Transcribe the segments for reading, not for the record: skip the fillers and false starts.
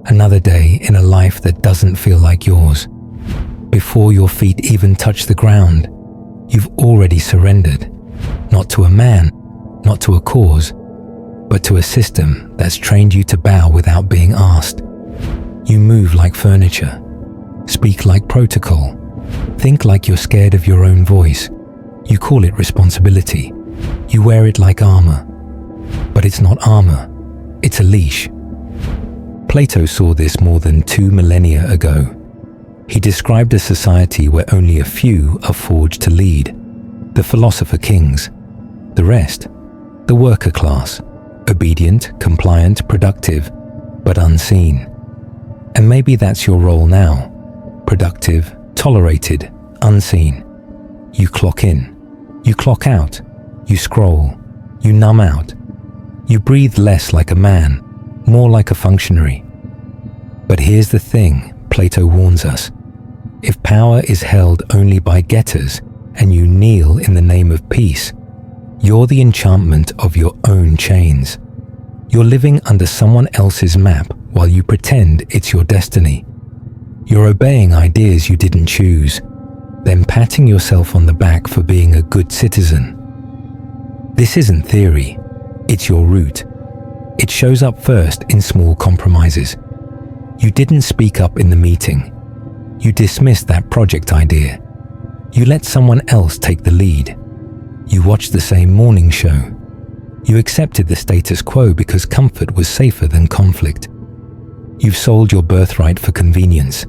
Another day in a life that doesn't feel like yours. Before your feet even touch the ground, you've already surrendered, not to a man, not to a cause, but to a system that's trained you to bow without being asked. You move like furniture, speak like protocol, think like you're scared of your own voice. You call it responsibility. You wear it like armor. But it's not armor, it's a leash. Plato saw this more than 2 millennia ago. He described a society where only a few are forged to lead, the philosopher-kings. The rest, the worker class, obedient, compliant, productive, but unseen. And maybe that's your role now, productive, tolerated, unseen. You clock in, you clock out, you scroll, you numb out. You breathe less like a man, more like a functionary. But here's the thing, Plato warns us. If power is held only by getters and you kneel in the name of peace, you're the enchantment of your own chains. You're living under someone else's map while you pretend it's your destiny. You're obeying ideas you didn't choose, then patting yourself on the back for being a good citizen. This isn't theory, it's your root. It shows up first in small compromises. You didn't speak up in the meeting. You dismissed that project idea. You let someone else take the lead. You watched the same morning show. You accepted the status quo because comfort was safer than conflict. You've sold your birthright for convenience.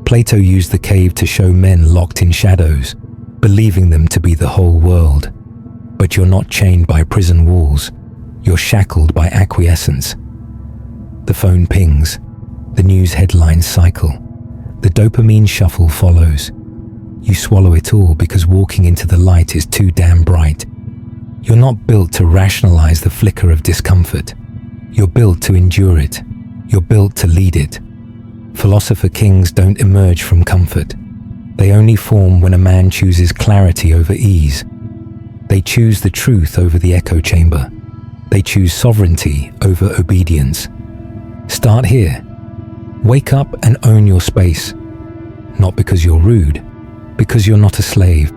Plato used the cave to show men locked in shadows, believing them to be the whole world. But you're not chained by prison walls. You're shackled by acquiescence. The phone pings. The news headlines cycle. The dopamine shuffle follows. You swallow it all because walking into the light is too damn bright. You're not built to rationalize the flicker of discomfort. You're built to endure it. You're built to lead it. Philosopher-kings don't emerge from comfort. They only form when a man chooses clarity over ease. They choose the truth over the echo chamber. They choose sovereignty over obedience. Start here. Wake up and own your space. Not because you're rude, because you're not a slave.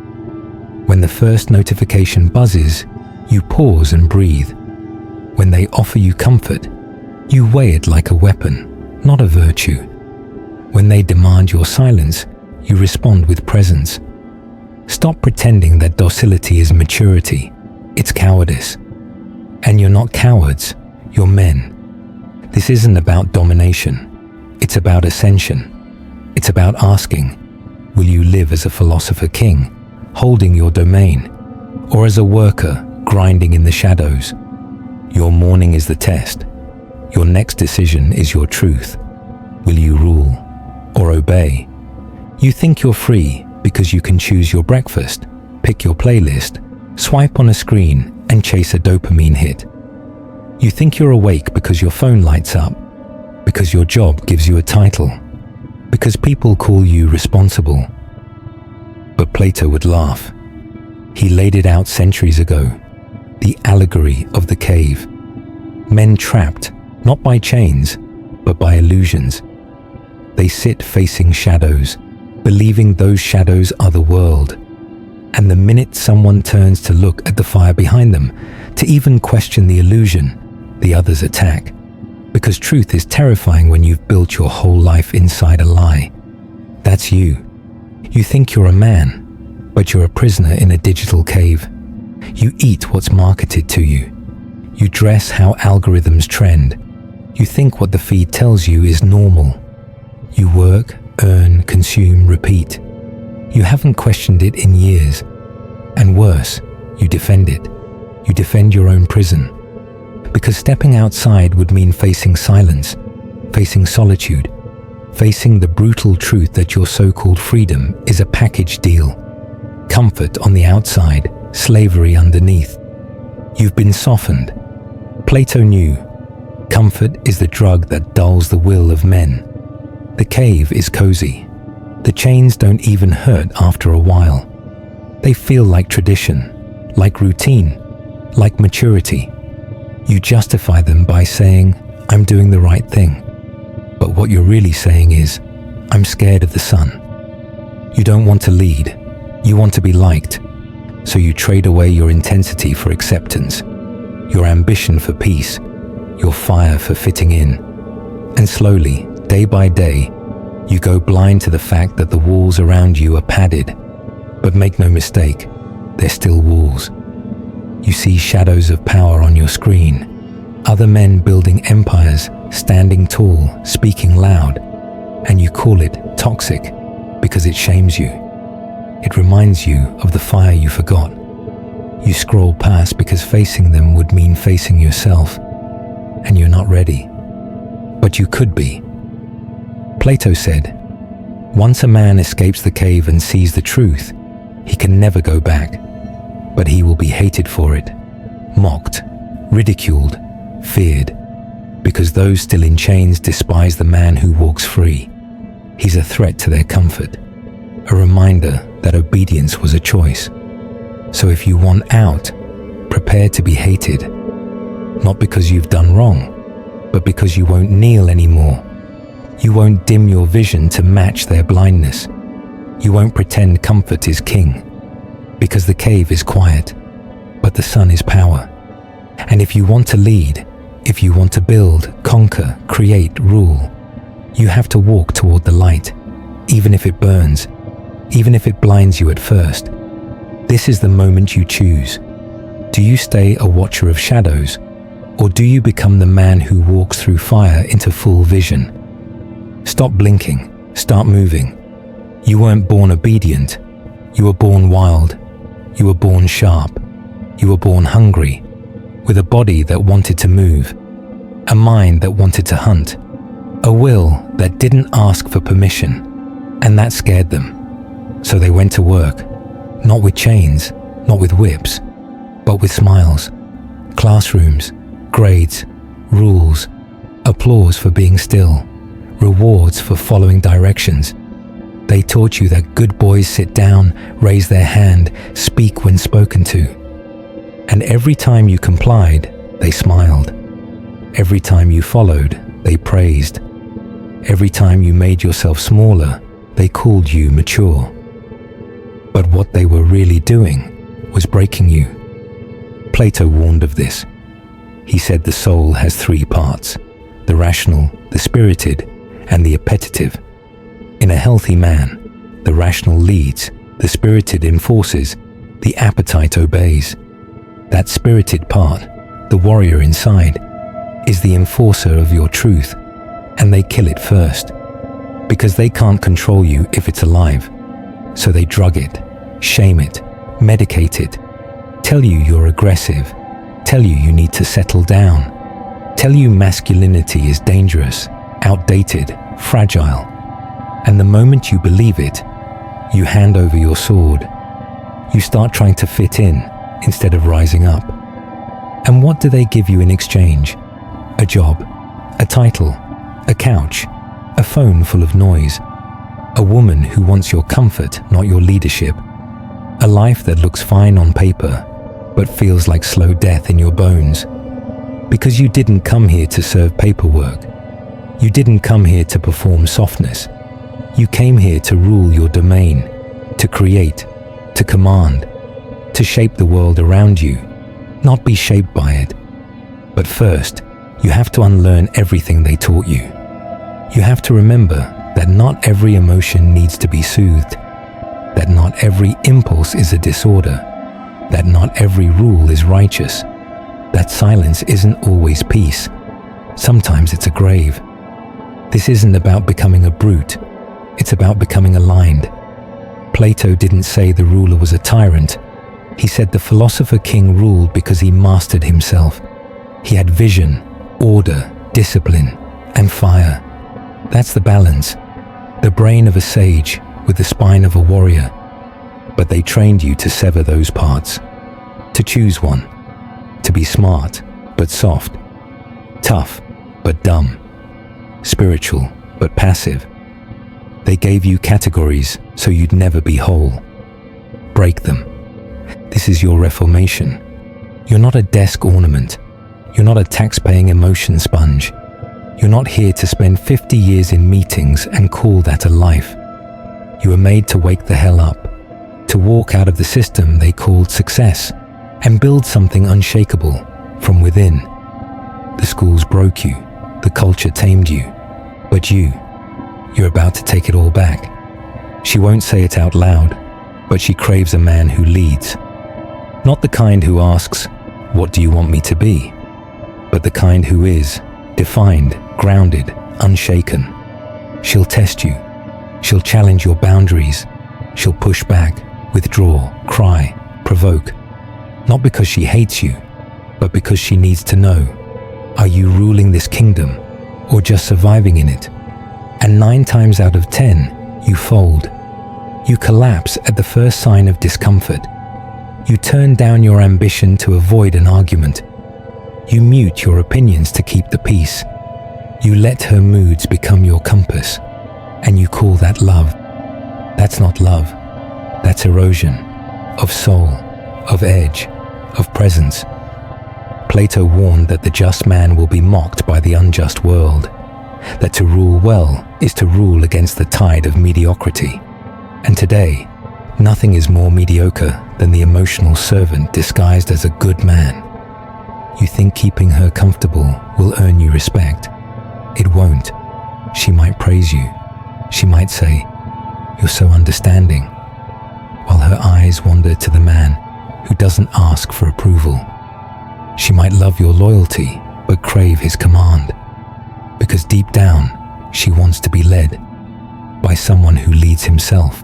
When the first notification buzzes, you pause and breathe. When they offer you comfort, you weigh it like a weapon, not a virtue. When they demand your silence, you respond with presence. Stop pretending that docility is maturity. It's cowardice. And you're not cowards, you're men. This isn't about domination. It's about ascension. It's about asking, will you live as a philosopher-king, holding your domain, or as a worker grinding in the shadows? Your morning is the test. Your next decision is your truth. Will you rule or obey? You think you're free because you can choose your breakfast, pick your playlist, swipe on a screen, and chase a dopamine hit. You think you're awake because your phone lights up, because your job gives you a title, because people call you responsible. But Plato would laugh. He laid it out centuries ago, the allegory of the cave. Men trapped, not by chains, but by illusions. They sit facing shadows, believing those shadows are the world. And the minute someone turns to look at the fire behind them, to even question the illusion, the others attack. Because truth is terrifying when you've built your whole life inside a lie. That's you. You think you're a man, but you're a prisoner in a digital cave. You eat what's marketed to you. You dress how algorithms trend. You think what the feed tells you is normal. You work, earn, consume, repeat. You haven't questioned it in years. And worse, you defend it. You defend your own prison. Because stepping outside would mean facing silence, facing solitude, facing the brutal truth that your so-called freedom is a package deal. Comfort on the outside, slavery underneath. You've been softened. Plato knew, comfort is the drug that dulls the will of men. The cave is cozy. The chains don't even hurt after a while. They feel like tradition, like routine, like maturity. You justify them by saying, I'm doing the right thing. But what you're really saying is, I'm scared of the sun. You don't want to lead. You want to be liked. So you trade away your intensity for acceptance, your ambition for peace, your fire for fitting in. And slowly, day by day, you go blind to the fact that the walls around you are padded. But make no mistake, they're still walls. You see shadows of power on your screen, other men building empires, standing tall, speaking loud, and you call it toxic because it shames you. It reminds you of the fire you forgot. You scroll past because facing them would mean facing yourself, and you're not ready. But you could be. Plato said, once a man escapes the cave and sees the truth, he can never go back, but he will be hated for it, mocked, ridiculed, feared, because those still in chains despise the man who walks free. He's a threat to their comfort, a reminder that obedience was a choice. So if you want out, prepare to be hated, not because you've done wrong, but because you won't kneel anymore. You won't dim your vision to match their blindness. You won't pretend comfort is king, because the cave is quiet, but the sun is power. And if you want to lead, if you want to build, conquer, create, rule, you have to walk toward the light, even if it burns, even if it blinds you at first. This is the moment you choose. Do you stay a watcher of shadows, or do you become the man who walks through fire into full vision? Stop blinking, start moving. You weren't born obedient. You were born wild. You were born sharp. You were born hungry, with a body that wanted to move, a mind that wanted to hunt, a will that didn't ask for permission, and that scared them. So they went to work, not with chains, not with whips, but with smiles, classrooms, grades, rules, applause for being still, rewards for following directions. They taught you that good boys sit down, raise their hand, speak when spoken to. And every time you complied, they smiled. Every time you followed, they praised. Every time you made yourself smaller, they called you mature. But what they were really doing was breaking you. Plato warned of this. He said the soul has three parts: the rational, the spirited, and the appetitive. In a healthy man, the rational leads, the spirited enforces, the appetite obeys. That spirited part, the warrior inside, is the enforcer of your truth, and they kill it first, because they can't control you if it's alive. So they drug it, shame it, medicate it, tell you you're aggressive, tell you you need to settle down, tell you masculinity is dangerous, outdated, fragile. And the moment you believe it, you hand over your sword. You start trying to fit in instead of rising up. And what do they give you in exchange? A job, a title, a couch, a phone full of noise, a woman who wants your comfort, not your leadership, a life that looks fine on paper, but feels like slow death in your bones. Because you didn't come here to serve paperwork. You didn't come here to perform softness. You came here to rule your domain, to create, to command, to shape the world around you, not be shaped by it. But first, you have to unlearn everything they taught you. You have to remember that not every emotion needs to be soothed, that not every impulse is a disorder, that not every rule is righteous, that silence isn't always peace. Sometimes it's a grave. This isn't about becoming a brute. It's about becoming aligned. Plato didn't say the ruler was a tyrant. He said the Philosopher-King ruled because he mastered himself. He had vision, order, discipline, and fire. That's the balance. The brain of a sage with the spine of a warrior. But they trained you to sever those parts, to choose one, to be smart but soft, tough but dumb, spiritual but passive. They gave you categories so you'd never be whole. Break them. This is your reformation. You're not a desk ornament. You're not a tax-paying emotion sponge. You're not here to spend 50 years in meetings and call that a life. You were made to wake the hell up, to walk out of the system they called success and build something unshakable from within. The schools broke you, the culture tamed you, but you're about to take it all back. She won't say it out loud, but she craves a man who leads. Not the kind who asks, "What do you want me to be?" but the kind who is defined, grounded, unshaken. She'll test you. She'll challenge your boundaries. She'll push back, withdraw, cry, provoke. Not because she hates you, but because she needs to know, are you ruling this kingdom or just surviving in it? And 9 times out of 10, you fold. You collapse at the first sign of discomfort. You turn down your ambition to avoid an argument. You mute your opinions to keep the peace. You let her moods become your compass, and you call that love. That's not love. That's erosion of soul, of edge, of presence. Plato warned that the just man will be mocked by the unjust world, that to rule well is to rule against the tide of mediocrity. And today, nothing is more mediocre than the emotional servant disguised as a good man. You think keeping her comfortable will earn you respect. It won't. She might praise you. She might say, "You're so understanding," while her eyes wander to the man who doesn't ask for approval. She might love your loyalty, but crave his command, because deep down, she wants to be led by someone who leads himself.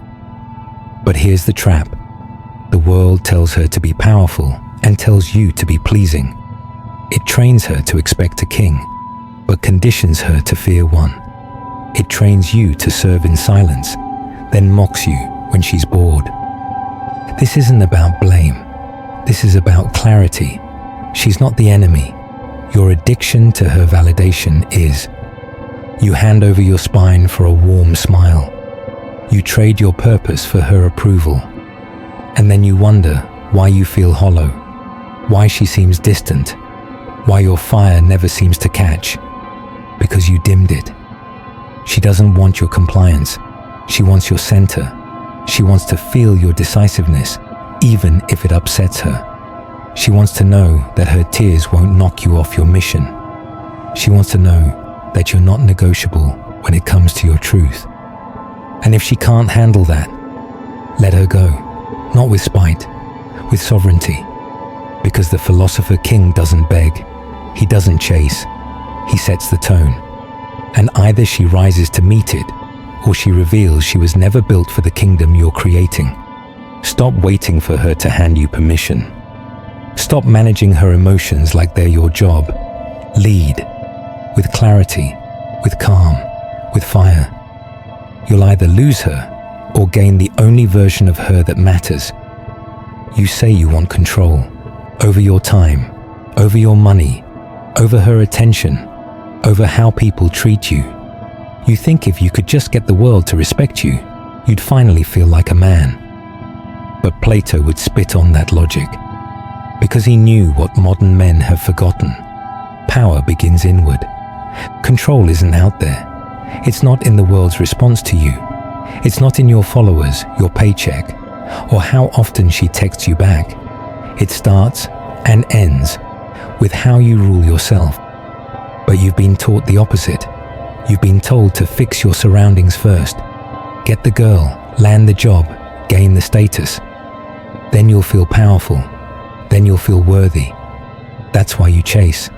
But here's the trap. The world tells her to be powerful and tells you to be pleasing. It trains her to expect a king, but conditions her to fear one. It trains you to serve in silence, then mocks you when she's bored. This isn't about blame. This is about clarity. She's not the enemy. Your addiction to her validation is. You hand over your spine for a warm smile. You trade your purpose for her approval. And then you wonder why you feel hollow, why she seems distant, why your fire never seems to catch. Because you dimmed it. She doesn't want your compliance. She wants your center. She wants to feel your decisiveness, even if it upsets her. She wants to know that her tears won't knock you off your mission. She wants to know that you're not negotiable when it comes to your truth. And if she can't handle that, let her go. Not with spite, with sovereignty. Because the Philosopher-King doesn't beg. He doesn't chase. He sets the tone. And either she rises to meet it, or she reveals she was never built for the kingdom you're creating. Stop waiting for her to hand you permission. Stop managing her emotions like they're your job. Lead. With clarity, with calm, with fire. You'll either lose her or gain the only version of her that matters. You say you want control over your time, over your money, over her attention, over how people treat you. You think if you could just get the world to respect you, you'd finally feel like a man. But Plato would spit on that logic, because he knew what modern men have forgotten. Power begins inward. Control isn't out there. It's not in the world's response to you. It's not in your followers, your paycheck, or how often she texts you back. It starts and ends with how you rule yourself. But you've been taught the opposite. You've been told to fix your surroundings first. Get the girl, land the job, gain the status. Then you'll feel powerful. Then you'll feel worthy. That's why you chase.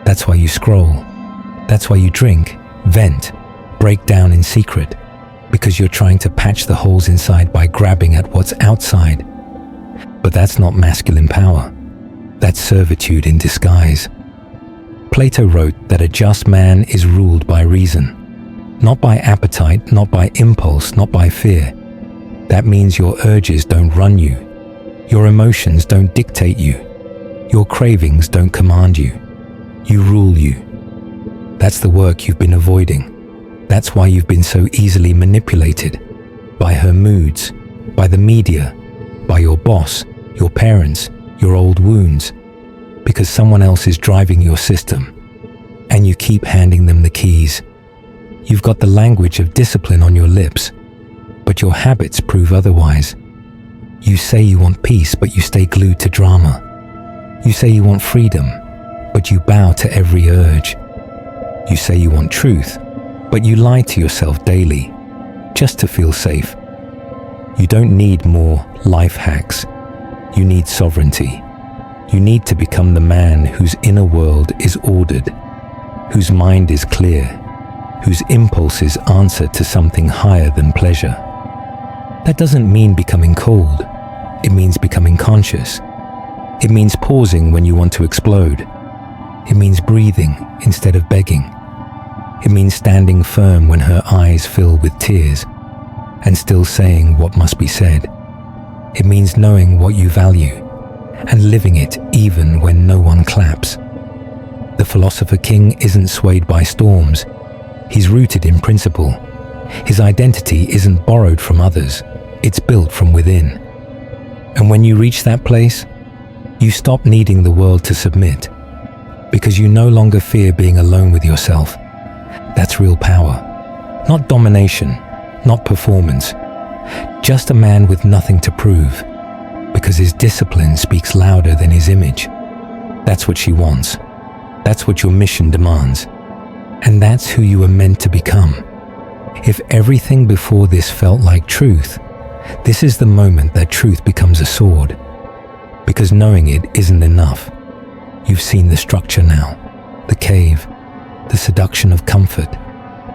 That's why you scroll. That's why you drink, vent, break down in secret. Because you're trying to patch the holes inside by grabbing at what's outside. But that's not masculine power. That's servitude in disguise. Plato wrote that a just man is ruled by reason. Not by appetite, not by impulse, not by fear. That means your urges don't run you. Your emotions don't dictate you. Your cravings don't command you. You rule you. That's the work you've been avoiding. That's why you've been so easily manipulated by her moods, by the media, by your boss, your parents, your old wounds, because someone else is driving your system. and you keep handing them the keys. You've got the language of discipline on your lips, but your habits prove otherwise. You say you want peace, but you stay glued to drama. You say you want freedom, but you bow to every urge. You say you want truth, but you lie to yourself daily, just to feel safe. You don't need more life hacks. You need sovereignty. You need to become the man whose inner world is ordered, whose mind is clear, whose impulses answer to something higher than pleasure. That doesn't mean becoming cold. It means becoming conscious. It means pausing when you want to explode. It means breathing instead of begging. It means standing firm when her eyes fill with tears and still saying what must be said. It means knowing what you value and living it even when no one claps. The Philosopher-King isn't swayed by storms. He's rooted in principle. His identity isn't borrowed from others. It's built from within. And when you reach that place, you stop needing the world to submit, because you no longer fear being alone with yourself. That's real power. Not domination, not performance. Just a man with nothing to prove, because his discipline speaks louder than his image. That's what she wants. That's what your mission demands. And that's who you were meant to become. If everything before this felt like truth, this is the moment that truth becomes a sword. Because knowing it isn't enough. You've seen the structure now, the cave, the seduction of comfort,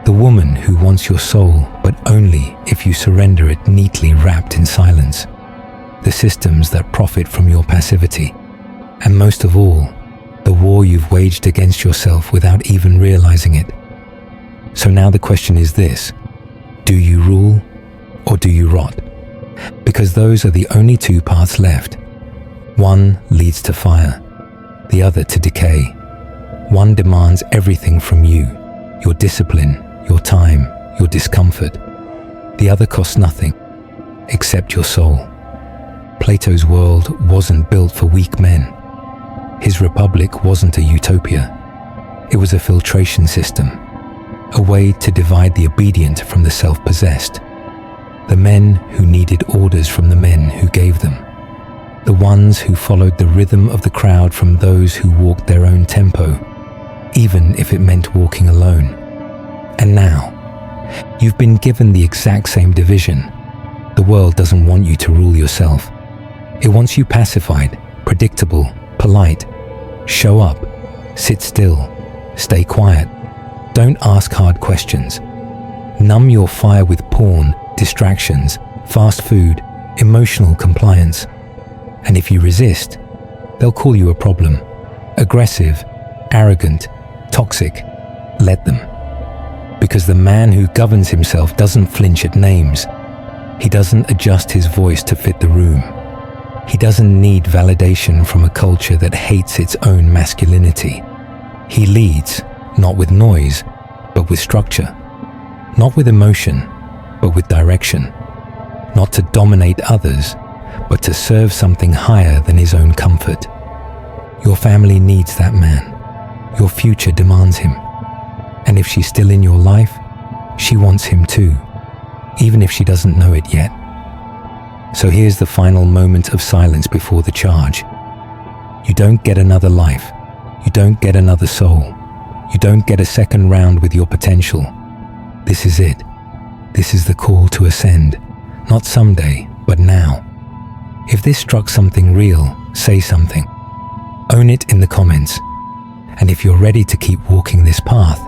the woman who wants your soul, but only if you surrender it neatly wrapped in silence, the systems that profit from your passivity, and most of all, the war you've waged against yourself without even realizing it. So now the question is this: do you rule or do you rot? Because those are the only two paths left. One leads to fire, the other to decay. One demands everything from you, your discipline, your time, your discomfort. The other costs nothing, except your soul. Plato's world wasn't built for weak men. His republic wasn't a utopia. It was a filtration system, a way to divide the obedient from the self-possessed. The men who needed orders from the men who gave them. The ones who followed the rhythm of the crowd from those who walked their own tempo, even if it meant walking alone. And now, you've been given the exact same division. The world doesn't want you to rule yourself. It wants you pacified, predictable, polite. Show up, sit still, stay quiet. Don't ask hard questions. Numb your fire with porn, distractions, fast food, emotional compliance. And if you resist, they'll call you a problem. Aggressive, arrogant, toxic. Let them. Because the man who governs himself doesn't flinch at names. He doesn't adjust his voice to fit the room. He doesn't need validation from a culture that hates its own masculinity. He leads, not with noise, but with structure. Not with emotion, but with direction. Not to dominate others, but to serve something higher than his own comfort. Your family needs that man. Your future demands him. And if she's still in your life, she wants him too, even if she doesn't know it yet. So here's the final moment of silence before the charge. You don't get another life. You don't get another soul. You don't get a second round with your potential. This is it. This is the call to ascend. Not someday, but now. If this struck something real, say something. Own it in the comments. And if you're ready to keep walking this path,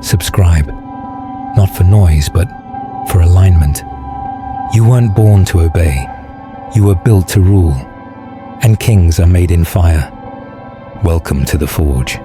subscribe. Not for noise, but for alignment. You weren't born to obey. You were built to rule. And kings are made in fire. Welcome to the Forge.